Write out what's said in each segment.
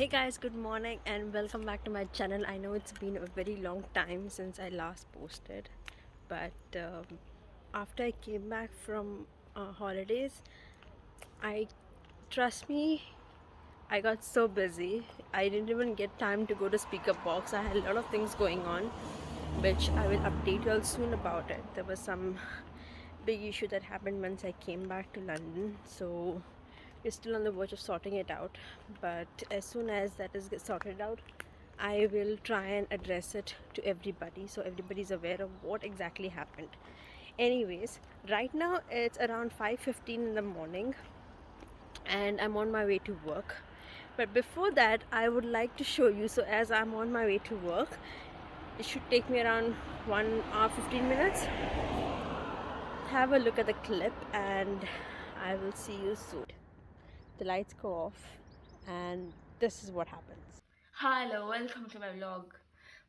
Hey guys, good morning and welcome back to my channel. I know it's been a very long time since I last posted, but after I came back from holidays, I trust me, I got so busy. I didn't even get time to go to speaker box. I had a lot of things going on, which I will update you all soon about it. There was some big issue that happened once I came back to London, so we're still on the verge of sorting it out. But as soon as that is sorted out, I will try and address it to everybody so everybody's aware of what exactly happened. Anyways, right now it's around 5:15 in the morning and I'm on my way to work. But before that, I would like to show you. So as I'm on my way to work, it should take me around 1 hour 15 minutes. Have a look at the clip and I will see you soon. The lights go off and this is what happens. Hello, welcome to my vlog.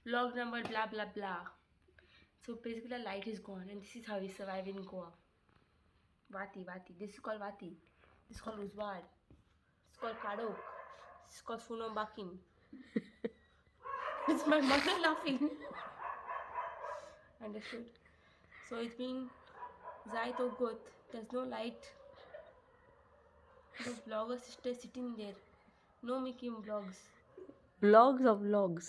Vlog number blah blah blah. So basically the light is gone and this is how we survive in Goa. Vati. This is called Vati. This is called Uzwad. This is called Kadok. This is called Sunam Bakim. It's my mother laughing. Understood. So it's been Zait or good. There's no light. The vlogger sister is sitting there. No making vlogs. Vlogs of vlogs.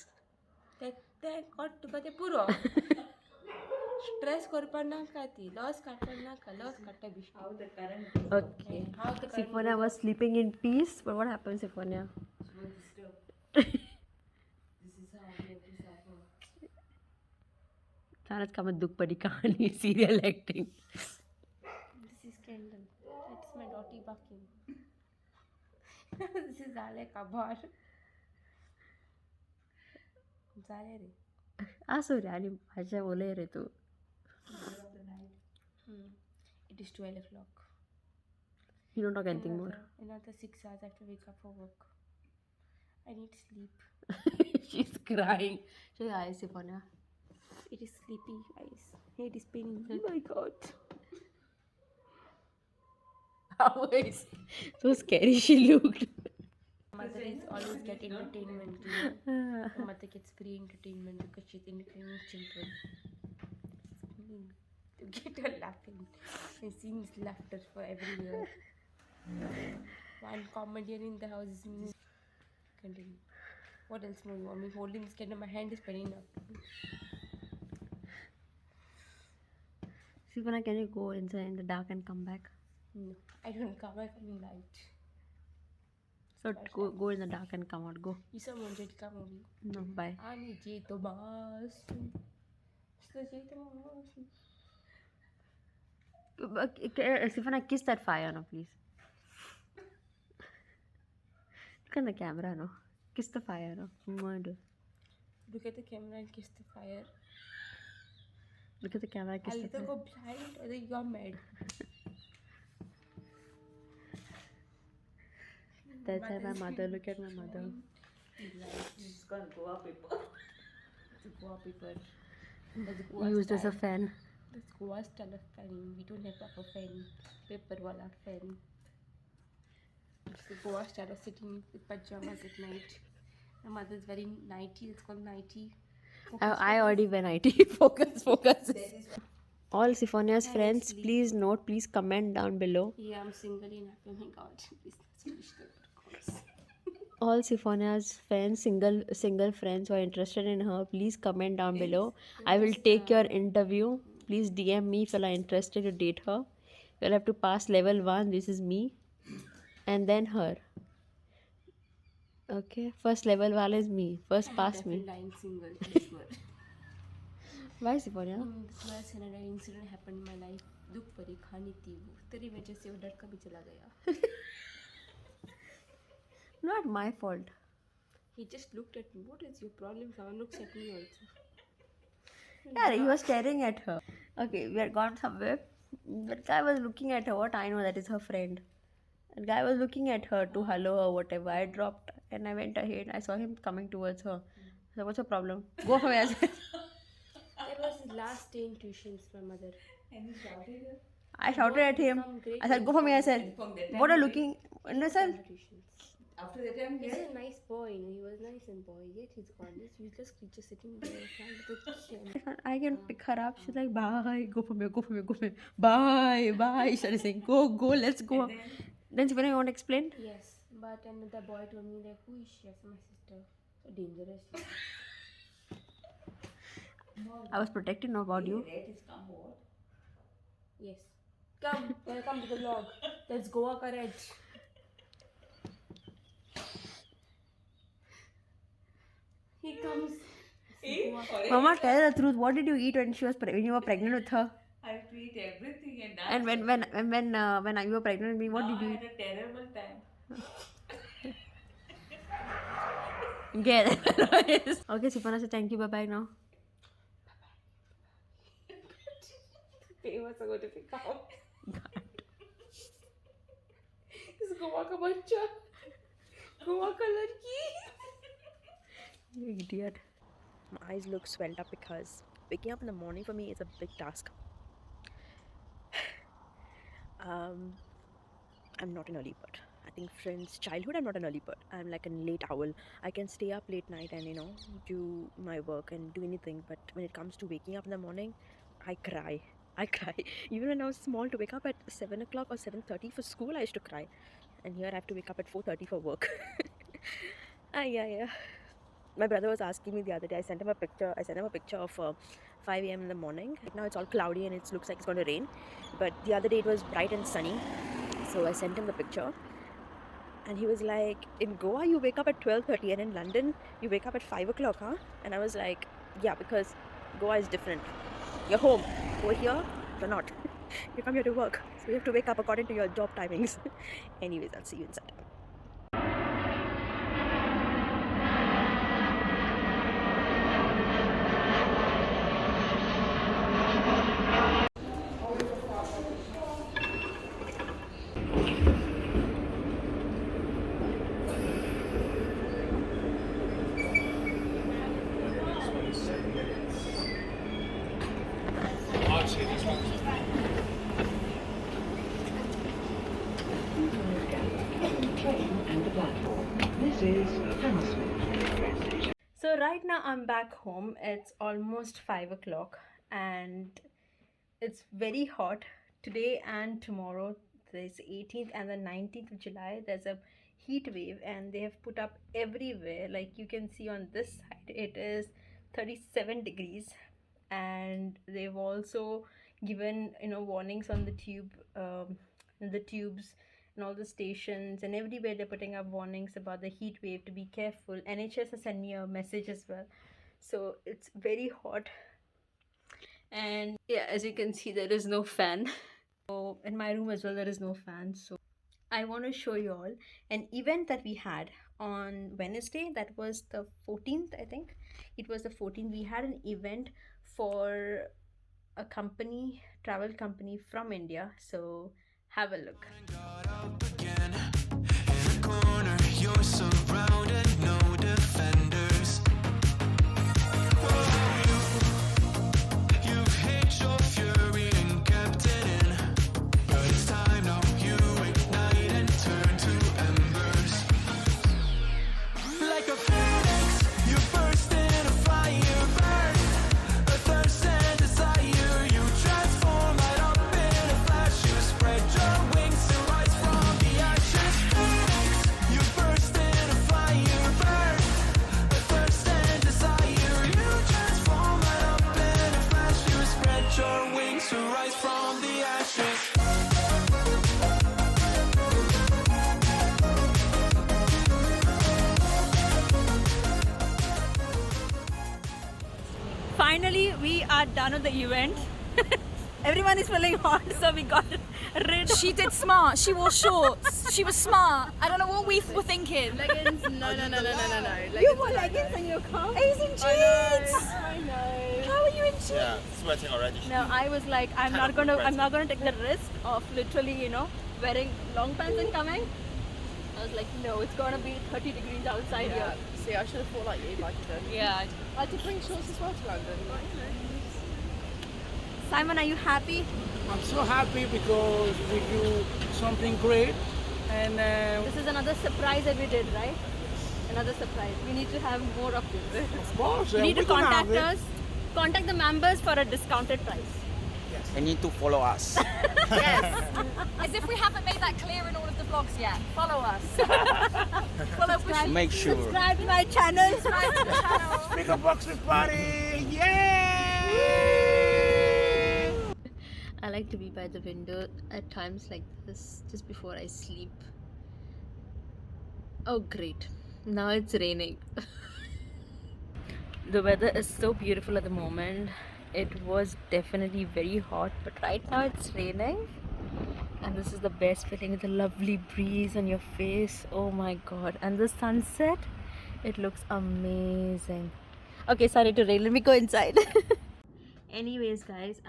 That got to the puro. Stress korpan naka ti, loss katan naka, loss kata bishti. How the current? Okay. How the current? Siphonia was sleeping in peace, but what happened, Siphonia? This is how we suffer. Tarat ka mat dukh padi kahani serial acting. This is Kendall. That's my daughter barking. This is Zale Kabar. Zale re. Sorry, ani bhasha bole re tu. It is 12 o'clock. You don't talk anything more. Another 6 hours I have to wake up for work. I need sleep. She's crying. Say hi, Siphonia. It is sleepy, guys. It is paining. Oh my god. How is so scary she looked. Mother is always get entertainment. You know? My mother gets free entertainment because she's entertaining children. To get her laughing and seeing laughter for everywhere. One comedian in the house is me. Continue. What else more you want me holding this candle? My hand is paining up. Siphonia, can you go inside in the dark and come back? No, I don't come back in light. So go in the dark and come out. Go. You saw Monjetka movie. No, bye. Ani J Thomas. Siphonia, kiss that fire, no, please. Look at the camera, no. Kiss the fire, no. Look at the camera and kiss the fire. Look at the camera, kiss I'll the either fire. go blind or you're mad. That's why my mother. Look at my mother. She's gonna go up paper. It's a Goa paper. Used as a fan. That's Goa style of fanning. We don't have proper fan. Paper wala fan. It's the Goa style of sitting with pajamas at night. My mother's wearing nighty. It's called nighty. I already went IT. Focus. All Siphonia's friends, please note, please comment down below. Yeah, I'm single and happy. Oh my god. Please, let's finish the course. All Siphonia's fans, single friends who are interested in her, please comment down below. I will take your interview. Please DM me if you are interested to date her. You'll have to pass level 1. This is me. And then her. Okay. First level wala is me. First pass me. Lying single, I swear. Why Siphonia? Twice an incident happened in my life. दुख परी खानी थी वो तेरी वजह से वो लड़का भी चला गया. Not my fault. He just looked at me. What is your problem? Someone looks at me also. Yeah, he was staring at her. Okay, we had gone somewhere. That guy was looking at her. What I know, that is her friend. That guy was looking at her to hello or whatever. I dropped and I went ahead. I saw him coming towards her. So what's your problem? Go from here. That was his last day in tuitions, my mother. And he shouted her. I shouted at him. I said, go from here. I said, what are you looking? Listen. Tuitions. After that time, He's yes. a nice boy. He was nice and boy. Yet he's got this useless creature sitting there trying to kill. I can pick her up. She's like, bye, go from here, go from here, go from here. Bye, bye. She's saying, go, go, let's go. And then Then Sivana, you want to explain? Yes, but another boy told me like, who is she? I said, my sister. So dangerous. I was protecting about you. rat is come what? Yes. Come, welcome to the vlog. Let's Goa ka red. He comes. Mama, tell the truth. What did you eat when when you were pregnant with her? I have to eat everything and And when you were pregnant with me, what did you I had a terrible time. eat? Get it. Okay, Sipana, say thank you. Bye bye now. Famous ago to pick up. This Goa ka bachcha. Goa ka ladki. You idiot. My eyes look swelled up because waking up in the morning for me is a big task. I'm not an early bird. I think since childhood, I'm not an early bird. I'm like a late owl. I can stay up late night and do my work and do anything. But when it comes to waking up in the morning, I cry. I cry. Even when I was small, to wake up at 7 o'clock or 7:30 for school, I used to cry. And here I have to wake up at 4:30 for work. Yeah. My brother was asking me the other day. I sent him a picture of 5 a.m. in the morning. Right now it's all cloudy and it looks like it's going to rain. But the other day it was bright and sunny. So I sent him the picture. And he was like, in Goa you wake up at 12:30 and in London you wake up at 5 o'clock, huh? And I was like, yeah, because Goa is different. You're home. Over here, you're not. You come here to work. So you have to wake up according to your job timings. Anyways, I'll see you inside. So right now I'm back home. It's almost 5 o'clock and it's very hot today and tomorrow. There's 18th and the 19th of July. There's a heat wave and they have put up everywhere. Like you can see on this side, it is 37 degrees, and they've also given warnings on the tubes and all the stations, and everywhere they're putting up warnings about the heat wave, to be careful. NHS has sent me a message as well. So it's very hot, and yeah, as you can see, there is no fan. So in my room as well, there is no fan. So I want to show you all an event that we had on Wednesday. That was the 14th, I think. It was the 14th. We had an event for a travel company from India. So have a look. You're surrounded, no defenders. You've hit your fury and kept it in. But it's time now, you ignite and turn to embers. Like a phoenix, you burst in a fire burn. A thirst and desire, you transform right up in a flash. You spread your wings to rise from the ashes. Phoenix, you burst in a fire burn. A thirst and desire, you transform right up in a flash. You spread your wings to rise from the ashes. Finally, we are done with the event. Everyone is feeling hot, so we got rid of. She did smart. She wore shorts. She was smart. I don't know what we were thinking. Leggings? No. You wore leggings and you come? He's in jeans. I know. How are you in jeans? Yeah, sweating already. No, I was like, I'm not gonna take the risk of literally, wearing long pants and coming. I was like, no, it's gonna be 30 degrees outside here. See, I should have thought like you, like you did. Yeah. I did bring shorts as well to London. Simon, are you happy? I'm so happy because we do something great And This is another surprise that we did, right? Another surprise. We need to have more of this. Of course, You need we to can have contact it. us. Contact the members for a discounted price. They need to follow us. As if we haven't made that clear in all of the vlogs yet. Follow us. Follow push. Make sure. Subscribe to my channel. Subscribe to the channel. Speaker box with party! Yeah! I like to be by the window at times like this, just before I sleep. Oh, great. Now it's raining. The weather is so beautiful at the moment. It was definitely very hot, but right now it's raining. And this is the best feeling with a lovely breeze on your face. Oh my god. And the sunset, it looks amazing. Okay, sorry to rain. Let me go inside. Anyways, guys,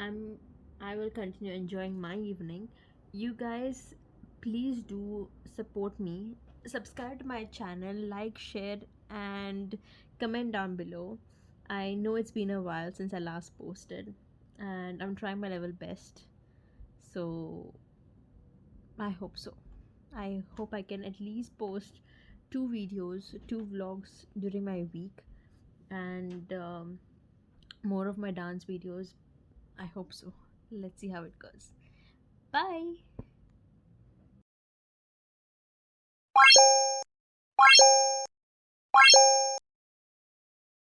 I will continue enjoying my evening. You guys, please do support me. Subscribe to my channel, like, share, and comment down below. I know it's been a while since I last posted, and I'm trying my level best. So I hope so. I hope I can at least post 2 videos, 2 vlogs during my week, and more of my dance videos. I hope so. Let's see how it goes. Bye.